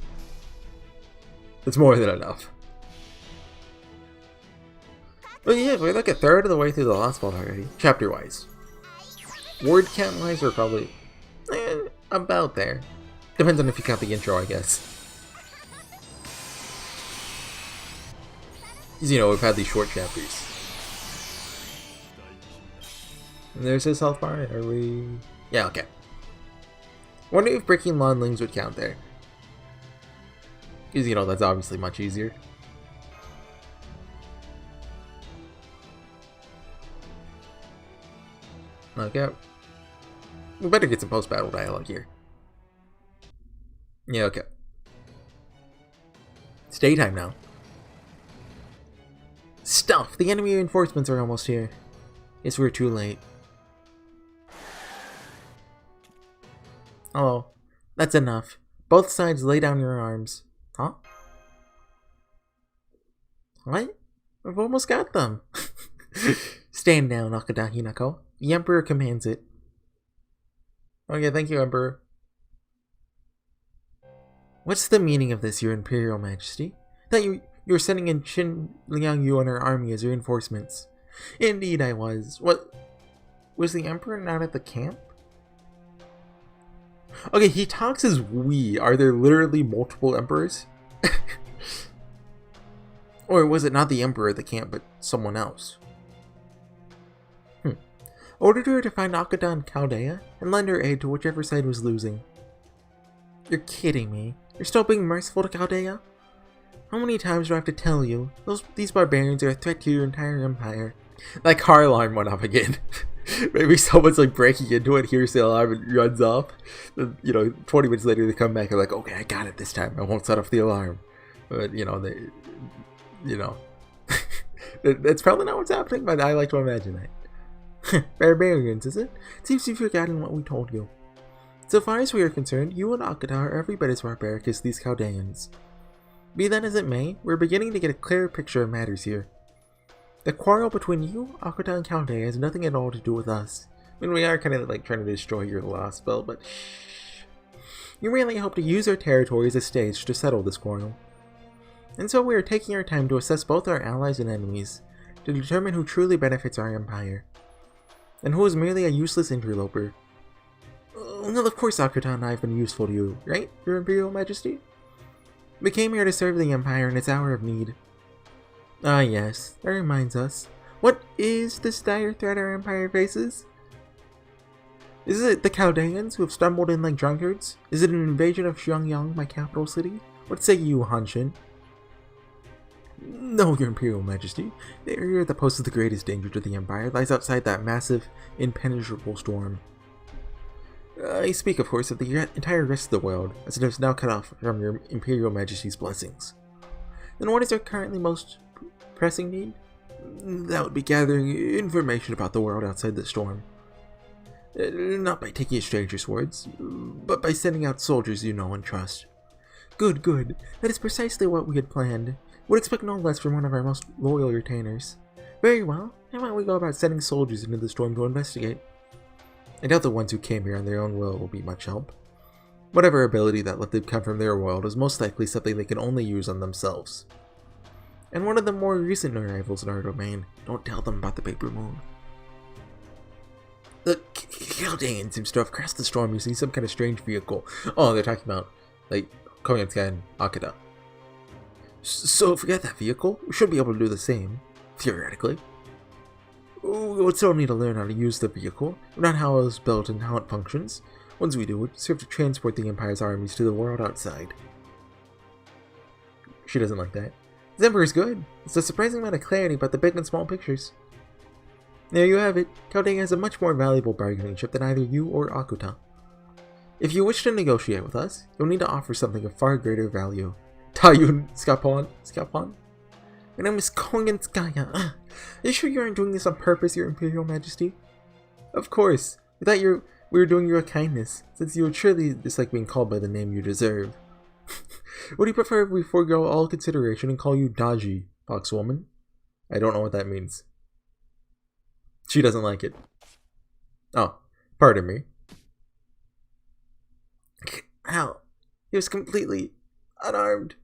S1: It's more than enough. But yeah, we're like a third of the way through the last vault already, chapter-wise. Word count-wise, we're probably about there. Depends on if you count the intro, I guess. Because, we've had these short chapters. And there's his health bar. Are we... Yeah, okay. Wonder if breaking Lanlings would count there. Because, that's obviously much easier. Okay. We better get some post-battle dialogue here. Yeah, okay. It's daytime now. Stuff! The enemy reinforcements are almost here. Guess we're too late. Oh, that's enough. Both sides lay down your arms. Huh? What? We've almost got them. Stand down, Akada Hinako. The Emperor commands it. Okay, thank you, Emperor. What's the meaning of this, Your Imperial Majesty? That you were sending in HorseyEatYou and her army as reinforcements. Indeed I was. What? Was the Emperor not at the camp? Okay, he talks as we. Are there literally multiple Emperors? Or was it not the Emperor at the camp, but someone else? Ordered her to find Akada in Chaldea and lend her aid to whichever side was losing. You're kidding me. You're still being merciful to Chaldea? How many times do I have to tell you? These barbarians are a threat to your entire empire. That car alarm went off again. Maybe someone's like breaking into it, hears the alarm and runs off. Then, 20 minutes later they come back and like, okay, I got it this time. I won't set off the alarm. But, that's probably not what's happening, but I like to imagine that. Barbarians, is it? Seems you've forgotten what we told you. So far as we are concerned, you and Akada are every bit as barbaric as these Chaldeans. Be that as it may, we're beginning to get a clearer picture of matters here. The quarrel between you, Akuta, and Chaldea has nothing at all to do with us. I mean, we are kind of like trying to destroy your lost spell, but shh. You really hope to use our territory as a stage to settle this quarrel. And so we are taking our time to assess both our allies and enemies, to determine who truly benefits our empire, and who is merely a useless interloper. Well, of course Akuta and I have been useful to you, right, Your Imperial Majesty? We came here to serve the Empire in its hour of need. Ah yes, that reminds us. What is this dire threat our Empire faces? Is it the Chaldeans who have stumbled in like drunkards? Is it an invasion of Xiangyang, my capital city? What say you, Hanshin? No, Your Imperial Majesty. The area that poses the greatest danger to the Empire lies outside that massive, impenetrable storm. I speak, of course, of the entire rest of the world, as it is now cut off from Your Imperial Majesty's blessings. Then what is our currently most pressing need? That would be gathering information about the world outside the storm. Not by taking a stranger's words, but by sending out soldiers you know and trust. Good, good. That is precisely what we had planned. Would expect no less from one of our most loyal retainers. Very well. How about we go about sending soldiers into the storm to investigate? I doubt the ones who came here on their own will be much help. Whatever ability that let them come from their world is most likely something they can only use on themselves. And one of the more recent arrivals in our domain. Don't tell them about the paper moon. The Chaldean seems to have crossed the storm using some kind of strange vehicle. Oh, they're talking about, like, Koyatsuka and Akita. So forget that vehicle. We should be able to do the same, theoretically. We would still need to learn how to use the vehicle, not how it was built and how it functions. Once we do, it would serve to transport the Empire's armies to the world outside. She doesn't like that. This Emperor's good. It's a surprising amount of clarity about the big and small pictures. There you have it. Chaldea has a much more valuable bargaining chip than either you or Akuta. If you wish to negotiate with us, you'll need to offer something of far greater value. Tayun Skapon? My name is Kongenskaya. Are you sure you aren't doing this on purpose, Your Imperial Majesty? Of course. We thought we were doing you a kindness, since you would surely dislike being called by the name you deserve. Would you prefer if we forego all consideration and call you Daji, Foxwoman? I don't know what that means. She doesn't like it. Oh, pardon me. How? He was completely unarmed.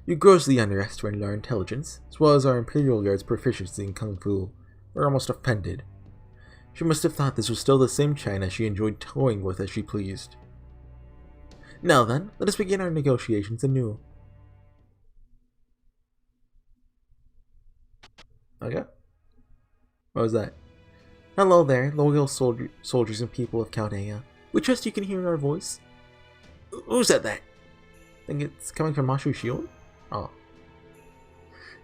S1: You grossly underestimated our intelligence, as well as our Imperial Guard's proficiency in Kung Fu. We're almost offended. She must have thought this was still the same China she enjoyed toying with as she pleased. Now then, let us begin our negotiations anew. Okay. What was that? Hello there, loyal soldiers and people of Chaldea. We trust you can hear our voice. Who said that? Think it's coming from Mashu Shield? Oh.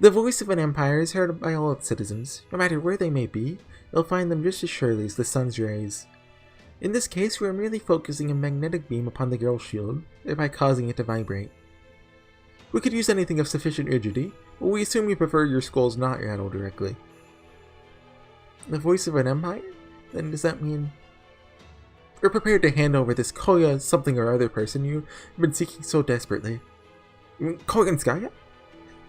S1: The voice of an empire is heard by all its citizens. No matter where they may be, they'll find them just as surely as the sun's rays. In this case, we are merely focusing a magnetic beam upon the girl's shield, thereby causing it to vibrate. We could use anything of sufficient rigidity, but we assume you prefer your skulls not rattle directly. The voice of an empire? Then does that mean we're prepared to hand over this Koya something or other person you've been seeking so desperately? Koganskaya?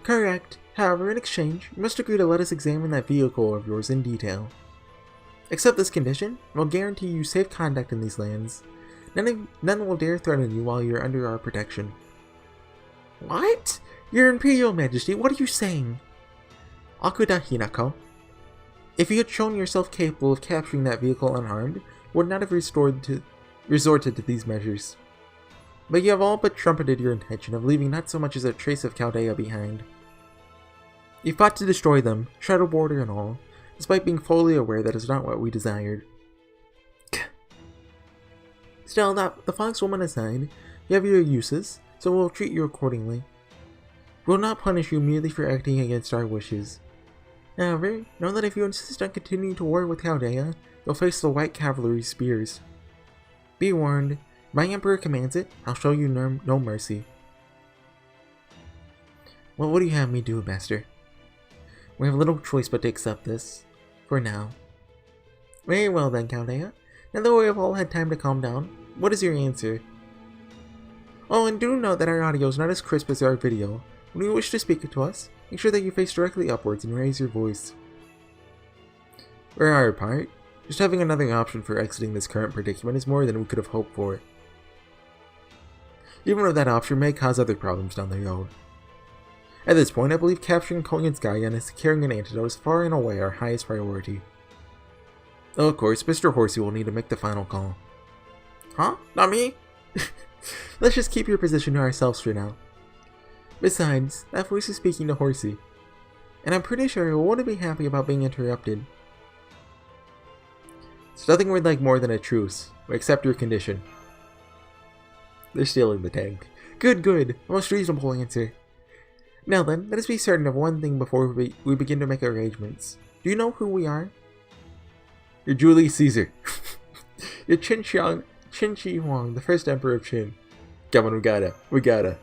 S1: Correct. However, in exchange, you must agree to let us examine that vehicle of yours in detail. Accept this condition, and we'll guarantee you safe conduct in these lands. None will dare threaten you while you're under our protection. What? Your Imperial Majesty, what are you saying? Akuda Hinako. If you had shown yourself capable of capturing that vehicle unharmed, you would not have resorted to these measures. But you have all but trumpeted your intention of leaving not so much as a trace of Chaldea behind. You fought to destroy them, shadow border and all, despite being fully aware that is not what we desired. Still, the Foxwoman aside, you have your uses, so we'll treat you accordingly. We will not punish you merely for acting against our wishes. However, know that if you insist on continuing to war with Chaldea, you'll face the White Cavalry's spears. Be warned, if my Emperor commands it, I'll show you no mercy. Well, what do you have me do, Master? We have little choice but to accept this, for now. Very well then, Chaldea. Now that we have all had time to calm down, what is your answer? Oh, and do note that our audio is not as crisp as our video. When you wish to speak to us, make sure that you face directly upwards and raise your voice. For our part, just having another option for exiting this current predicament is more than we could have hoped for. Even though that option may cause other problems down the road. At this point, I believe capturing Kolin's Gaia and securing an antidote is far and away our highest priority. Of course, Mr. Horsey will need to make the final call. Huh? Not me? Let's just keep your position to ourselves for now. Besides, that voice is speaking to Horsey, and I'm pretty sure he wouldn't be happy about being interrupted. There's nothing we'd like more than a truce. We accept your condition. They're stealing the tank. Good, good. A most reasonable answer. Now then, let us be certain of one thing before we begin to make arrangements. Do you know who we are? You're Julius Caesar. You're Qin Shi Huang, the first emperor of Qin. Come on, we gotta.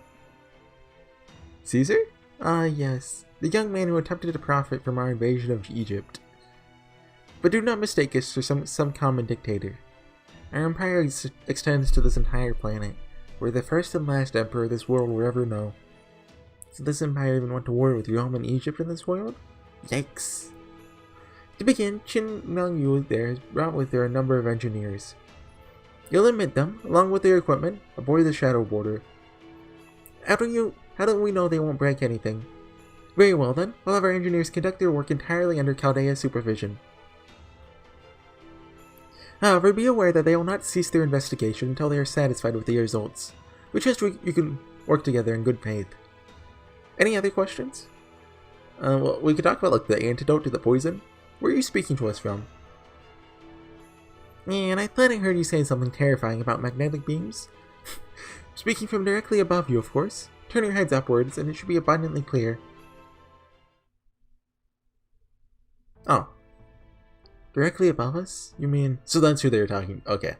S1: Caesar? Ah, yes. The young man who attempted to profit from our invasion of Egypt. But do not mistake us for some common dictator. Our empire extends to this entire planet. We're the first and last emperor this world will ever know. So this empire even went to war with Rome and Egypt in this world? Yikes. To begin, Qin Yu there has brought with her a number of engineers. You'll admit them, along with their equipment, aboard the Shadow Border. How do we know they won't break anything? Very well then, we'll have our engineers conduct their work entirely under Chaldea's supervision. However, be aware that they will not cease their investigation until they are satisfied with the results. We trust you can work together in good faith. Any other questions? Well, we could talk about like the antidote to the poison. Where are you speaking to us from? Man, I thought I heard you say something terrifying about magnetic beams. Speaking from directly above you, of course. Turn your heads upwards, and it should be abundantly clear. Oh. Directly above us? You mean... So that's who they were talking... Okay.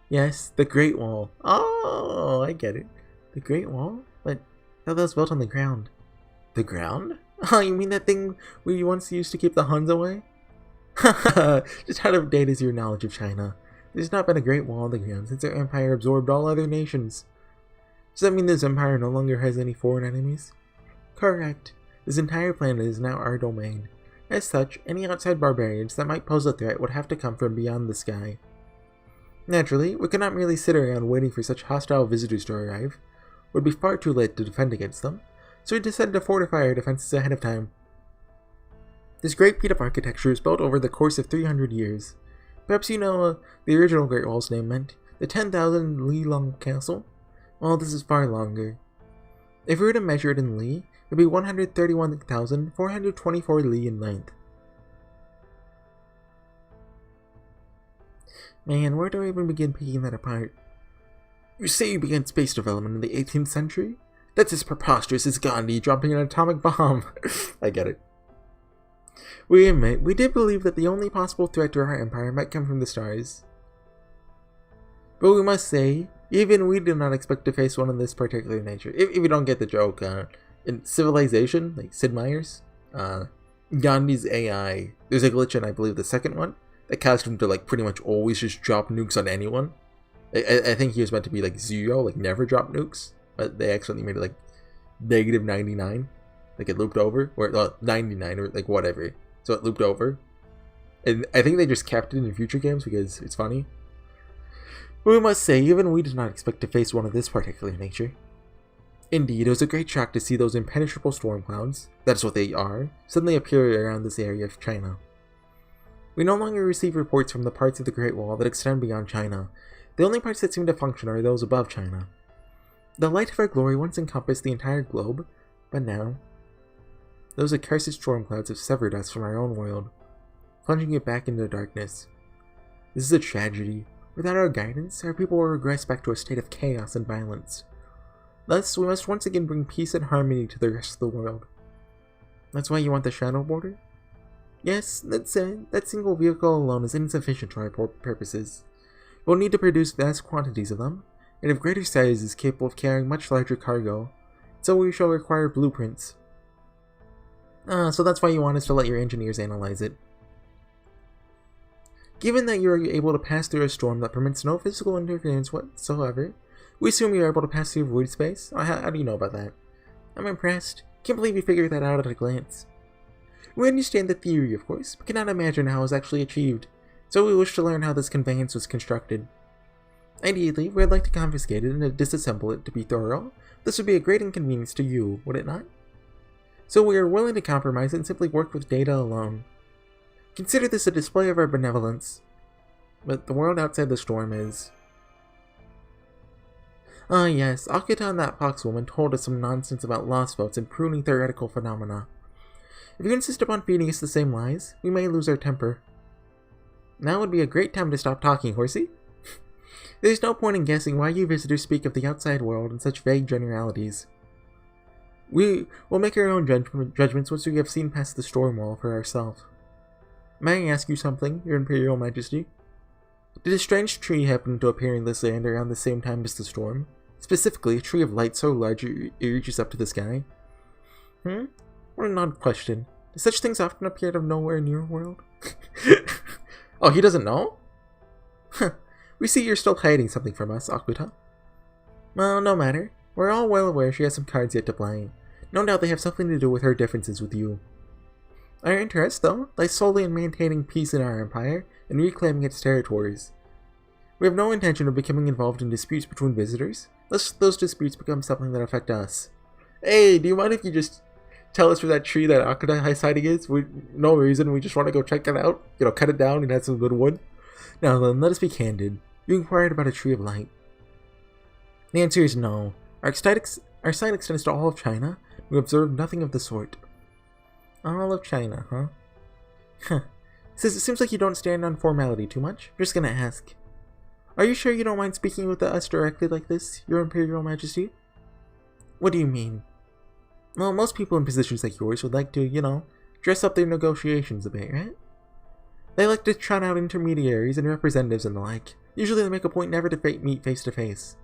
S1: Yes, the Great Wall. Oh, I get it. The Great Wall? But that was built on the ground. The ground? Oh, you mean that thing we once used to keep the Huns away? Just how out of date is your knowledge of China? There's not been a Great Wall on the ground since our empire absorbed all other nations. Does that mean this empire no longer has any foreign enemies? Correct. This entire planet is now our domain. As such, any outside barbarians that might pose a threat would have to come from beyond the sky. Naturally, we could not merely sit around waiting for such hostile visitors to arrive. It would be far too late to defend against them, so we decided to fortify our defenses ahead of time. This great feat of architecture was built over the course of 300 years. Perhaps you know the original Great Wall's name meant the 10,000 li long castle? Well, this is far longer. If we were to measure it in li, it would be 131,424 li in length. Man, where do I even begin picking that apart? You say you began space development in the 18th century? That's as preposterous as Gandhi dropping an atomic bomb. I get it. We admit, we did believe that the only possible threat to our empire might come from the stars. But we must say, even we did not expect to face one of this particular nature. If you don't get the joke, in Civilization, like Sid Meier's, Gandhi's AI, there's a glitch in, I believe, the second one, that caused him to, like, pretty much always just drop nukes on anyone. I think he was meant to be, like, 0, like, never drop nukes, but they accidentally made it, like, negative 99. Like, it looped over, or 99, or, like, whatever. So it looped over. And I think they just kept it in future games because it's funny. But we must say, even we did not expect to face one of this particular nature. Indeed, it was a great shock to see those impenetrable storm clouds, that is what they are, suddenly appear around this area of China. We no longer receive reports from the parts of the Great Wall that extend beyond China. The only parts that seem to function are those above China. The light of our glory once encompassed the entire globe, but now, those accursed storm clouds have severed us from our own world, plunging it back into darkness. This is a tragedy. Without our guidance, our people will regress back to a state of chaos and violence. Thus, we must once again bring peace and harmony to the rest of the world. That's why you want the Shadow Border? Yes, that single vehicle alone is insufficient to our purposes. We'll need to produce vast quantities of them, and of greater size is capable of carrying much larger cargo, so we shall require blueprints. So that's why you want us to let your engineers analyze it. Given that you are able to pass through a storm that permits no physical interference whatsoever, We assume you are able to pass through void space. Oh, how do you know about that? I'm impressed. Can't believe you figured that out at a glance. We understand the theory, of course, but cannot imagine how it was actually achieved, so we wish to learn how this conveyance was constructed. Ideally, we'd like to confiscate it and disassemble it to be thorough. This would be a great inconvenience to you, would it not? So we are willing to compromise and simply work with data alone. Consider this a display of our benevolence. But the world outside the storm is... Ah yes, Akita and that poxwoman told us some nonsense about lost boats and pruning theoretical phenomena. If you insist upon feeding us the same lies, we may lose our temper. Now would be a great time to stop talking, Horsey. There's no point in guessing why you visitors speak of the outside world in such vague generalities. We will make our own judgments once we have seen past the storm wall for ourselves. May I ask you something, Your Imperial Majesty? Did a strange tree happen to appear in this land around the same time as the storm? Specifically, a tree of light so large it reaches up to the sky? What an odd question. Do such things often appear out of nowhere in your world? Oh, he doesn't know? We see you're still hiding something from us, Akuta. Well, no matter. We're all well aware she has some cards yet to play. No doubt they have something to do with her differences with you. Our interest, though, lies solely in maintaining peace in our empire and reclaiming its territories. We have no intention of becoming involved in disputes between visitors, lest those disputes become something that affect us. Hey, do you mind if you just tell us where that tree that Akuta High sighting is? No reason, we just want to go check it out. You know, cut it down and add some good wood. Now then, let us be candid. You inquired about a tree of light. The answer is no. Our sight extends to all of China. We observed nothing of the sort. All of China, huh? It seems like you don't stand on formality too much. I'm just gonna ask. Are you sure you don't mind speaking with us directly like this, Your Imperial Majesty? What do you mean? Well, most people in positions like yours would like to, you know, dress up their negotiations a bit, right? They like to trot out intermediaries and representatives and the like. Usually they make a point never to meet face to face.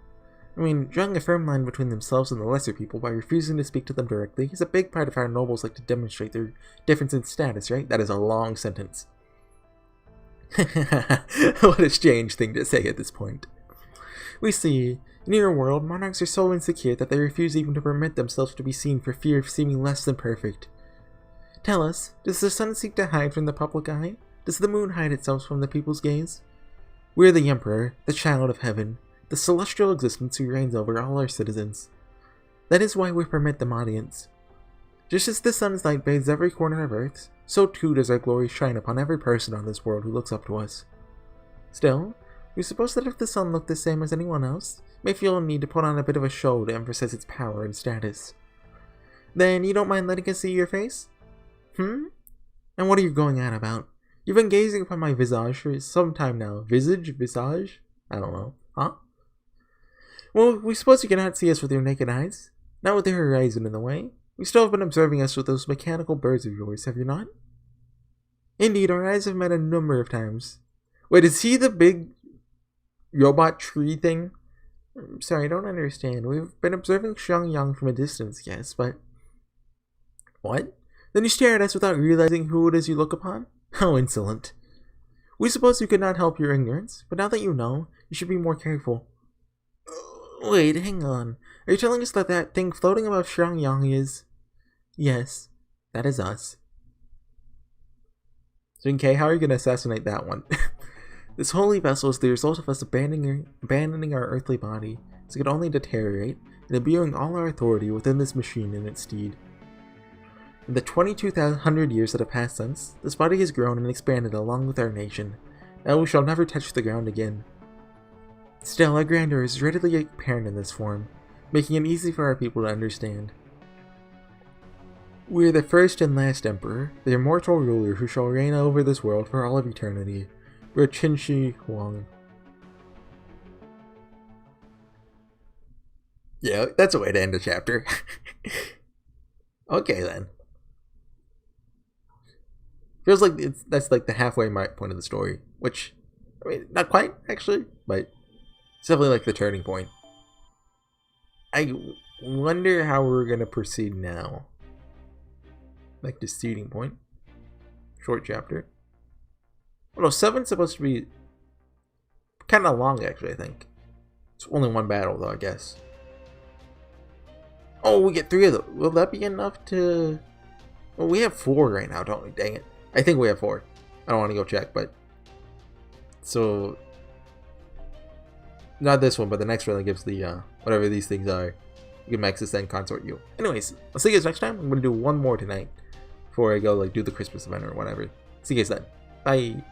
S1: I mean, drawing a firm line between themselves and the lesser people by refusing to speak to them directly is a big part of how nobles like to demonstrate their difference in status, right? That is a long sentence. What a strange thing to say at this point. We see, in your world, monarchs are so insecure that they refuse even to permit themselves to be seen for fear of seeming less than perfect. Tell us, does the sun seek to hide from the public eye? Does the moon hide itself from the people's gaze? We are the Emperor, the child of heaven, the celestial existence who reigns over all our citizens. That is why we permit them audience. Just as the sun's light bathes every corner of Earth, so too does our glory shine upon every person on this world who looks up to us. Still, we suppose that if the sun looked the same as anyone else, it may feel a need to put on a bit of a show to emphasize its power and status. Then you don't mind letting us see your face? And what are you going on about? You've been gazing upon my visage for some time now. Visage? I don't know. Huh? Well, we suppose you cannot see us with your naked eyes. Not with the horizon in the way. You still have been observing us with those mechanical birds of yours, have you not? Indeed, our eyes have met a number of times. Wait, is he the big robot tree thing? I'm sorry, I don't understand. We've been observing Xiangyang from a distance, yes, but... What? Then you stare at us without realizing who it is you look upon? How insolent. We suppose you could not help your ignorance, but now that you know, you should be more careful. Wait, hang on. Are you telling us that that thing floating above Xiangyang is... Yes, that is us. Jinkei, how are you going to assassinate that one? This holy vessel is the result of us abandoning our earthly body, so it could only deteriorate, and imbuing all our authority within this machine in its stead. In the 2,200 years that have passed since, this body has grown and expanded along with our nation. Now we shall never touch the ground again. Still, our grandeur is readily apparent in this form, making it easy for our people to understand. We are the first and last emperor, the immortal ruler who shall reign over this world for all of eternity. We are Qinshi Huang. Yeah, that's a way to end a chapter. Okay then. Feels like that's like the halfway point of the story, which, I mean, not quite actually, but it's definitely like the turning point. I wonder how we're gonna proceed now. Like the seeding point. Short chapter. Oh no, 7's supposed to be kind of long actually, I think. It's only one battle though, I guess. Oh, we get 3 of them. Will that be enough to... Well, we have 4 right now, don't we? Dang it. I think we have 4. I don't want to go check, but... So... Not this one, but the next one that gives the, whatever these things are. You can max this and consort you. Anyways, I'll see you guys next time. I'm going to do one more tonight. Before I go, like, do the Christmas event or whatever. See you guys then. Bye.